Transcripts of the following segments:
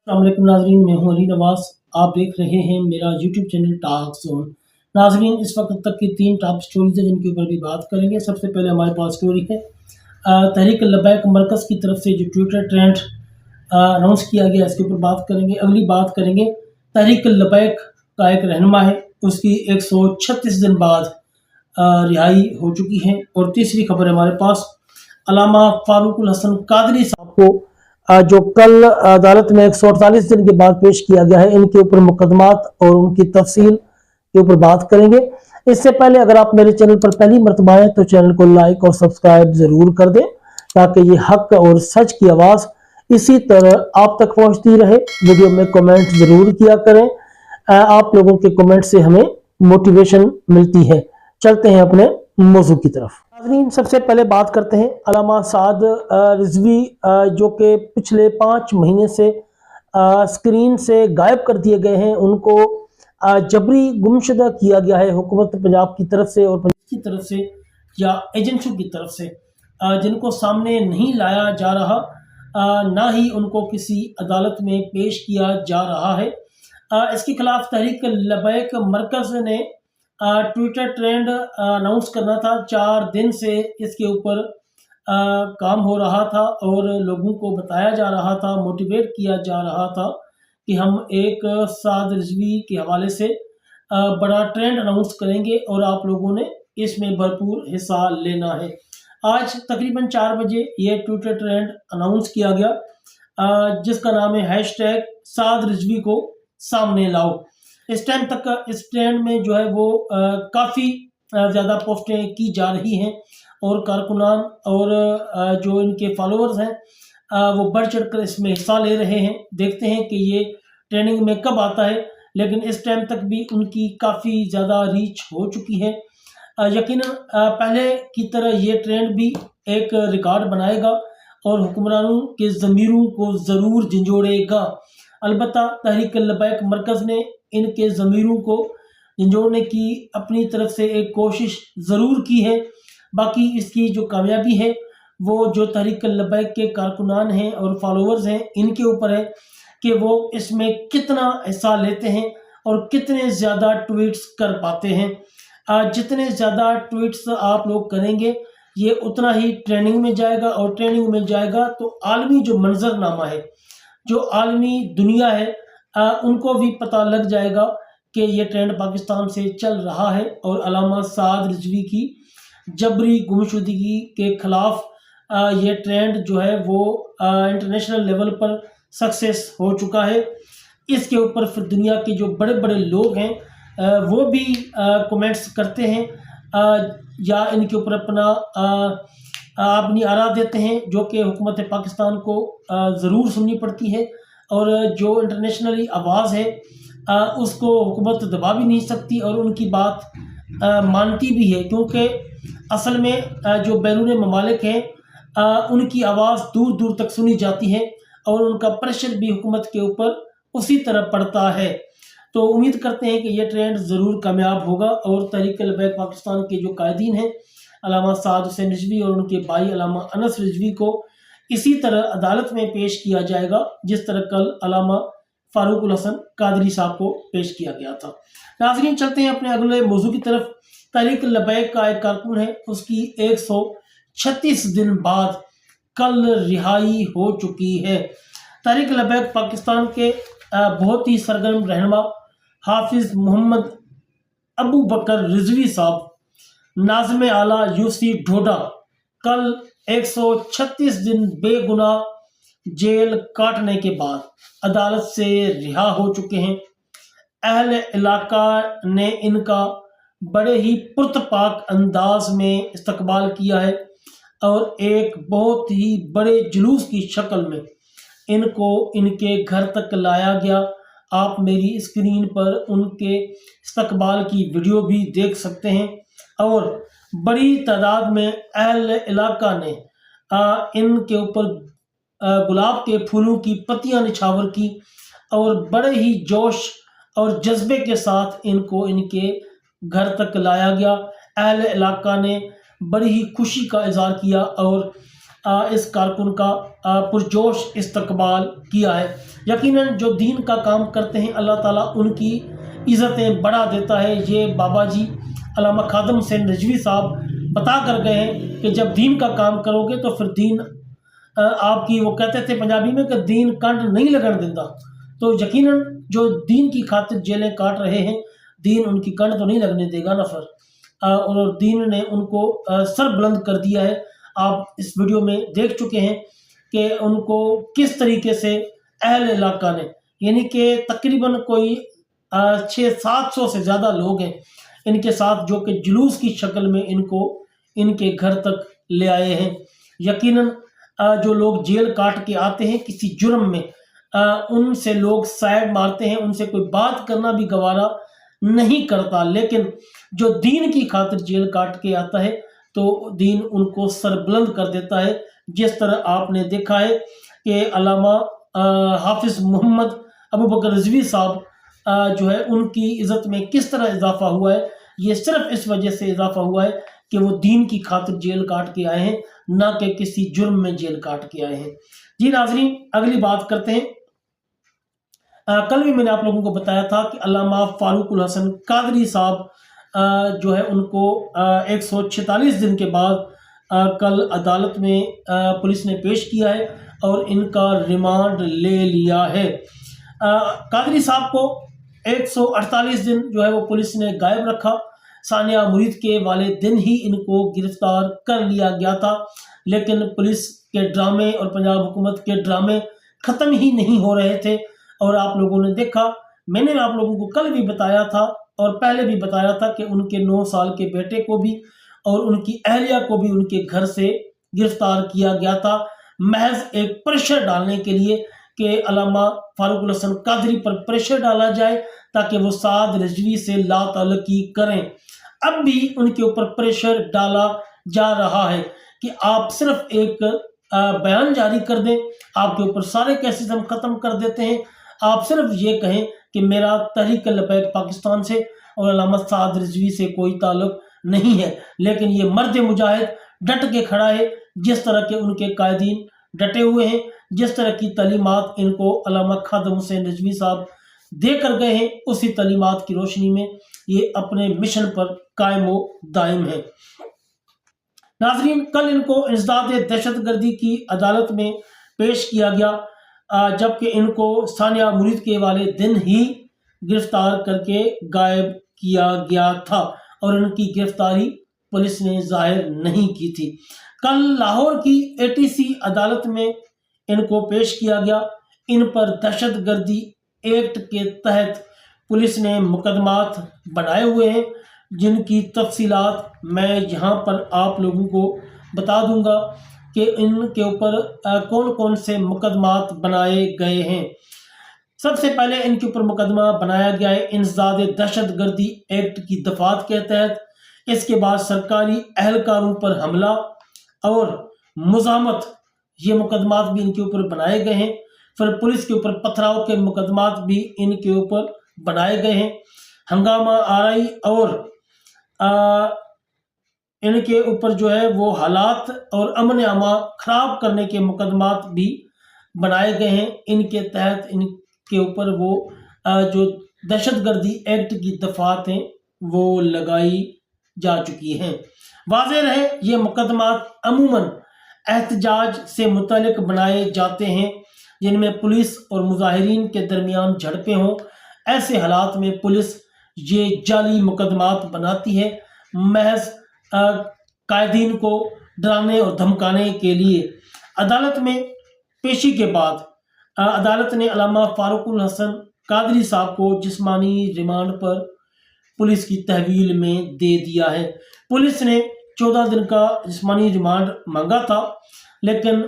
अस्सलाम वालेकुम नाज़रीन, मैं हूं अली नवाज। आप देख रहे हैं मेरा यूट्यूब चैनल टॉक जोन। नाज़रीन, इस वक्त तक की 3 टॉप स्टोरीज है जिनके ऊपर भी बात करेंगे। सबसे पहले हमारे पास स्टोरी है तहरीक लबैक मरकज़ की तरफ से जो ट्विटर ट्रेंड अनाउंस किया गया, इसके ऊपर बात करेंगे। अगली बात करेंगे तहरीक लबैक का एक रहनुमा है, उसकी 136 दिन बाद रिहाई हो चुकी है। और तीसरी खबर है हमारे पास अल्लामा फारूकुल हसन कादरी साहब को जो कल अदालत में 148 दिन के बाद पेश किया गया है, इनके ऊपर मुकदमात और उनकी तफसील के ऊपर बात करेंगे। इससे पहले अगर आप मेरे चैनल पर पहली मरतबा है तो चैनल को लाइक और सब्सक्राइब जरूर कर दें, ताकि ये हक और सच की आवाज़ इसी तरह आप तक पहुंचती रहे। वीडियो में कमेंट जरूर किया करें, आप लोगों के कमेंट से हमें मोटिवेशन मिलती है। चलते हैं अपने मौजू की तरफ। नाज़रीन, सबसे पहले बात करते हैं अल्लामा साद रिजवी, जो कि पिछले 5 महीने से स्क्रीन से गायब कर दिए गए हैं। उनको जबरी गुमशुदा किया गया है हुकूमत पंजाब की तरफ से और पुलिस की तरफ से या एजेंसियों की तरफ से, जिनको सामने नहीं लाया जा रहा, ना ही उनको किसी अदालत में पेश किया जा रहा है। इसके खिलाफ तहरीक लबैक मरकज़ ने ट्विटर ट्रेंड अनाउंस करना था। 4 दिन से इसके ऊपर काम हो रहा था और लोगों को बताया जा रहा था, मोटिवेट किया जा रहा था कि हम एक साद रिजवी के हवाले से बड़ा ट्रेंड अनाउंस करेंगे और आप लोगों ने इसमें भरपूर हिस्सा लेना है। आज तकरीबन 4 बजे ये ट्विटर ट्रेंड अनाउंस किया गया, जिसका नाम है हैशटैग साद रिजवी को सामने लाओ। इस टाइम तक इस ट्रेंड में जो है वो काफ़ी ज़्यादा पोस्टें की जा रही हैं और कारकुनान और जो इनके फॉलोअर्स हैं वो बढ़ चढ़ कर इसमें हिस्सा ले रहे हैं। देखते हैं कि ये ट्रेंडिंग में कब आता है, लेकिन इस टाइम तक भी उनकी काफ़ी ज़्यादा रीच हो चुकी है। यकीनन पहले की तरह ये ट्रेंड भी एक रिकॉर्ड बनाएगा और हुक्मरानों के ज़मीरों को ज़रूर झंझोड़ेगा। अलबत्ता तहरीक लबैक मरकज़ ने इनके ज़मीरों को झंझोड़ने की अपनी तरफ से एक कोशिश ज़रूर की है। बाकी इसकी जो कामयाबी है वो जो तहरीक लबैक के कारकुनान हैं और फॉलोअर्स हैं, इनके ऊपर है कि वो इसमें कितना हिस्सा लेते हैं और कितने ज़्यादा ट्वीट्स कर पाते हैं। जितने ज़्यादा ट्वीट्स आप लोग करेंगे, ये उतना ही ट्रेंडिंग में जाएगा और ट्रेंडिंग में जाएगा तो आलमी जो मंजरनामा है, जो आलमी दुनिया है, उनको भी पता लग जाएगा कि ये ट्रेंड पाकिस्तान से चल रहा है और अल्लामा साद रिजवी की जबरी गुमशुदगी के खिलाफ ये ट्रेंड जो है वो इंटरनेशनल लेवल पर सक्सेस हो चुका है। इसके ऊपर फिर दुनिया के जो बड़े बड़े लोग हैं वो भी कमेंट्स करते हैं या इनके ऊपर अपनी आरा देते हैं, जो कि हुकूमत पाकिस्तान को ज़रूर सुननी पड़ती है। और जो इंटरनेशनली आवाज़ है उसको हुकूमत दबा भी नहीं सकती और उनकी बात मानती भी है, क्योंकि असल में जो बैरून ममालिक हैं उनकी आवाज़ दूर दूर तक सुनी जाती है और उनका प्रेशर भी हुकूमत के ऊपर उसी तरह पड़ता है। तो उम्मीद करते हैं कि यह ट्रेंड ज़रूर कामयाब होगा और तहरीक लबैक पाकिस्तान के जो कायदीन हैं अल्लामा साद हुसैन रिजवी और उनके भाई अल्लामा अनस रिजवी को इसी तरह अदालत में पेश किया जाएगा जिस तरह कल अल्लामा फारूकुल हसन कादरी साहब को पेश किया गया था। नाज़रीन, चलते हैं अपने अगले मौजू की तरफ। तहरीक लबैक का एक कारकुन है, उसकी 136 दिन बाद कल रिहाई हो चुकी है। तहरीक लबैक पाकिस्तान के बहुत ही सरगर्म रहनुमा हाफिज मोहम्मद अबू बकर रिजवी साहब, नाज़िम आला यूसी ढोडा, कल 136 दिन बेगुनाह जेल काटने के बाद अदालत से रिहा हो चुके हैं। अहले इलाका ने इनका बड़े ही पुरतपाक अंदाज में इस्तकबाल किया है और एक बहुत ही बड़े जुलूस की शक्ल में इनको इनके घर तक लाया गया। आप मेरी स्क्रीन पर उनके इस्तकबाल की वीडियो भी देख सकते हैं और बड़ी तादाद में अहले इलाका ने इनके ऊपर गुलाब के फूलों की पत्तियां निछावर की और बड़े ही जोश और जज्बे के साथ इनको इनके घर तक लाया गया। अहले इलाका ने बड़ी ही खुशी का इजहार किया और اس کارکن کا پرجوش استقبال کیا ہے۔ یقیناً جو دین کا کام کرتے ہیں اللہ تعالیٰ ان کی عزتیں بڑھا دیتا ہے۔ یہ بابا جی علامہ خادم حسین رضوی صاحب بتا کر گئے ہیں کہ جب دین کا کام کرو گے تو پھر دین آپ کی، وہ کہتے تھے پنجابی میں کہ دین کنڈ نہیں لگن دیتا، تو یقیناً جو دین کی خاطر جیلیں کاٹ رہے ہیں دین ان کی کنڈ تو نہیں لگنے دے گا نفر، اور دین نے ان کو سر بلند کر دیا ہے۔ آپ اس ویڈیو میں دیکھ چکے ہیں کہ ان کو کس طریقے سے اہل علاقہ نے، یعنی کہ تقریباً کوئی 600-700 سے زیادہ لوگ ہیں ان کے ساتھ، جو کہ جلوس کی شکل میں ان کو ان کے گھر تک لے آئے ہیں۔ یقیناً جو لوگ جیل کاٹ کے آتے ہیں کسی جرم میں، ان سے لوگ سائڈ مارتے ہیں، ان سے کوئی بات کرنا بھی گوارا نہیں کرتا، لیکن جو دین کی خاطر جیل کاٹ کے آتا ہے تو دین ان کو سربلند کر دیتا ہے۔ جس طرح آپ نے دیکھا ہے کہ علامہ حافظ محمد ابوبکر رضوی صاحب جو ہے ان کی عزت میں کس طرح اضافہ ہوا ہے، یہ صرف اس وجہ سے اضافہ ہوا ہے کہ وہ دین کی خاطر جیل کاٹ کے آئے ہیں، نہ کہ کسی جرم میں جیل کاٹ کے آئے ہیں۔ جی ناظرین، اگلی بات کرتے ہیں۔ کل بھی میں نے آپ لوگوں کو بتایا تھا کہ علامہ فاروق الحسن قادری صاحب جو ہے ان کو 146 دن کے بعد کل عدالت میں پولیس نے پیش کیا ہے اور ان کا ریمانڈ لے لیا ہے۔ قادری صاحب کو 148 دن جو ہے وہ پولیس نے غائب رکھا۔ ثانیہ مرید کے والے دن ہی ان کو گرفتار کر لیا گیا تھا، لیکن پولیس کے ڈرامے اور پنجاب حکومت کے ڈرامے ختم ہی نہیں ہو رہے تھے، اور آپ لوگوں نے دیکھا، میں نے آپ لوگوں کو کل بھی بتایا تھا اور پہلے بھی بتایا تھا کہ ان کے 9 سال کے بیٹے کو بھی اور ان کی اہلیہ کو بھی ان کے گھر سے گرفتار کیا گیا تھا، محض ایک پریشر ڈالنے کے لیے کہ علامہ فاروق الحسن قادری پر پریشر ڈالا جائے تاکہ وہ سعد رضوی سے لا تعلقی کریں۔ اب بھی ان کے اوپر پریشر ڈالا جا رہا ہے کہ آپ صرف ایک بیان جاری کر دیں، آپ کے اوپر سارے کیسز ہم ختم کر دیتے ہیں، آپ صرف یہ کہیں کہ میرا تحریک لبیک پاکستان سے اور علامہ سعد رضوی سے کوئی تعلق نہیں ہے، لیکن یہ مرد مجاہد ڈٹ کے کھڑا ہے، جس طرح کے ان کے قائدین ڈٹے ہوئے ہیں، جس طرح کی تعلیمات ان کو علامہ خادم حسین رضوی صاحب دے کر گئے ہیں، اسی تعلیمات کی روشنی میں یہ اپنے مشن پر قائم و دائم ہے۔ ناظرین، کل ان کو انسداد دہشت گردی کی عدالت میں پیش کیا گیا، جبکہ ان کو ثانیہ مرید کے والے دن ہی گرفتار کر کے غائب کیا گیا تھا اور ان کی گرفتاری پولیس نے ظاہر نہیں کی تھی۔ کل لاہور کی ATC عدالت میں ان کو پیش کیا گیا۔ ان پر دہشت گردی ایکٹ کے تحت پولیس نے مقدمات بنائے ہوئے ہیں، جن کی تفصیلات میں یہاں پر آپ لوگوں کو بتا دوں گا کہ ان کے اوپر کون کون سے مقدمات بنائے گئے ہیں۔ سب سے پہلے ان کے اوپر مقدمہ بنایا گیا ہے انسداد دہشت گردی ایکٹ کی دفعات کے تحت۔ اس کے بعد سرکاری اہلکاروں پر حملہ اور مزاحمت، یہ مقدمات بھی ان کے اوپر بنائے گئے ہیں۔ پھر پولیس کے اوپر پتھراؤ کے مقدمات بھی ان کے اوپر بنائے گئے ہیں۔ ہنگامہ آرائی اور ان کے اوپر جو ہے وہ حالات اور امن امان خراب کرنے کے مقدمات بھی بنائے گئے ہیں۔ ان کے تحت ان کے اوپر وہ جو دہشت گردی ایکٹ کی دفعات ہیں وہ لگائی جا چکی ہیں۔ واضح رہے، یہ مقدمات عموماً احتجاج سے متعلق بنائے جاتے ہیں جن میں پولیس اور مظاہرین کے درمیان جھڑپیں ہوں۔ ایسے حالات میں پولیس یہ جعلی مقدمات بناتی ہے، محض قائدین کو ڈرانے اور دھمکانے کے لیے۔ عدالت میں پیشی کے بعد عدالت نے علامہ فاروق الحسن قادری صاحب کو جسمانی ریمانڈ پر پولیس کی تحویل میں دے دیا ہے۔ پولیس نے 14 دن کا جسمانی ریمانڈ مانگا تھا، لیکن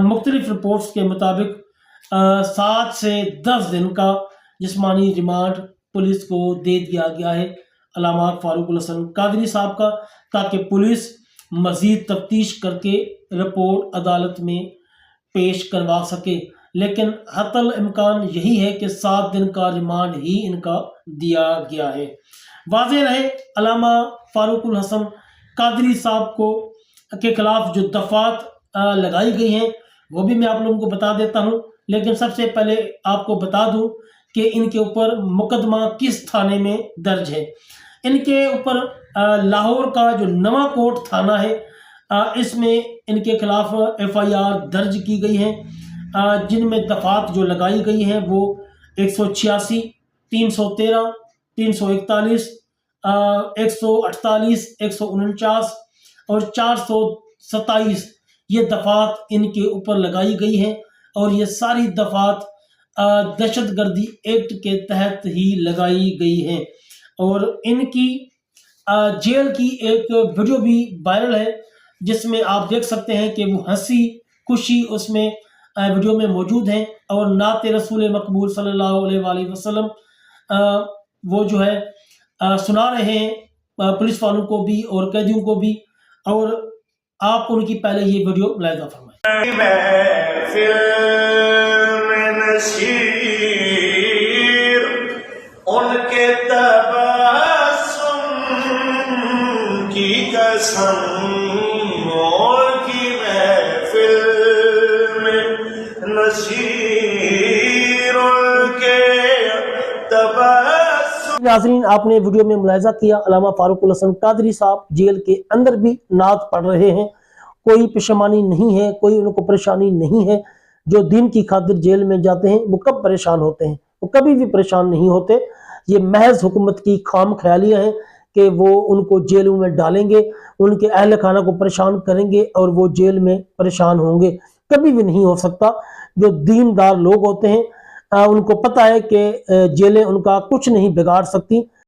مختلف رپورٹس کے مطابق 7 سے 10 دن کا جسمانی ریمانڈ پولیس کو دے دیا گیا ہے علامہ فاروق الحسن قادری صاحب کا، تاکہ پولیس مزید تفتیش کر کے رپورٹ عدالت میں پیش کروا سکے، لیکن حتی الامکان یہی ہے کہ 7 دن کا ریمانڈ ہی ان کا دیا گیا ہے۔ واضح رہے، علامہ فاروق الحسن قادری صاحب کو کے خلاف جو دفعات लगाई गई हैं वो भी मैं आप लोगों को बता देता हूं। लेकिन सबसे पहले आपको बता दूं कि इनके ऊपर मुकदमा किस थाने में दर्ज है। इनके ऊपर लाहौर का जो नवा कोट थाना है, इसमें इनके खिलाफ FIR दर्ज की गई है, जिनमें दफात जो लगाई गई हैं वो 186, 313, 341, 148, 149 और 427 ये दफात इनके ऊपर लगाई गई हैं। और ये सारी दफात दहशतगर्दी एक्ट के तहत ही लगाई गई हैं। और इनकी जेल की एक वीडियो भी वायरल है, जिसमें आप देख सकते हैं कि वो हंसी खुशी उसमें वीडियो में मौजूद हैं और नाते रसूल मकबूल सल्लल्लाहु अलैहि वसल्लम वो जो है सुना रहे हैं पुलिस वालों को भी और कैदियों को भी। और आप उनकी पहले ये वीडियो मुलाहिजा फरमाएं। उनके तबस्सुम की कसम की महफिल में नसीर उनके तबस्सुम। नाज़रीन, आपने वीडियो में मुलाहिजा किया अल्लामा फारूकुल हसन कादरी साहब जेल के अंदर भी नात पढ़ रहे हैं। कोई परेशानी नहीं है, कोई उनको परेशानी नहीं है। जो दिन की खातिर जेल में जाते हैं वो कब परेशान होते हैं? वो कभी भी परेशान नहीं होते। ये महज हुकूमत की खाम ख्यालियाँ हैं कि वो उनको जेलों में डालेंगे, उनके अहल खाना को परेशान करेंगे और वो जेल में परेशान होंगे। कभी भी नहीं हो सकता। जो दीनदार लोग होते हैं उनको पता है कि जेलें उनका कुछ नहीं बिगाड़ सकती।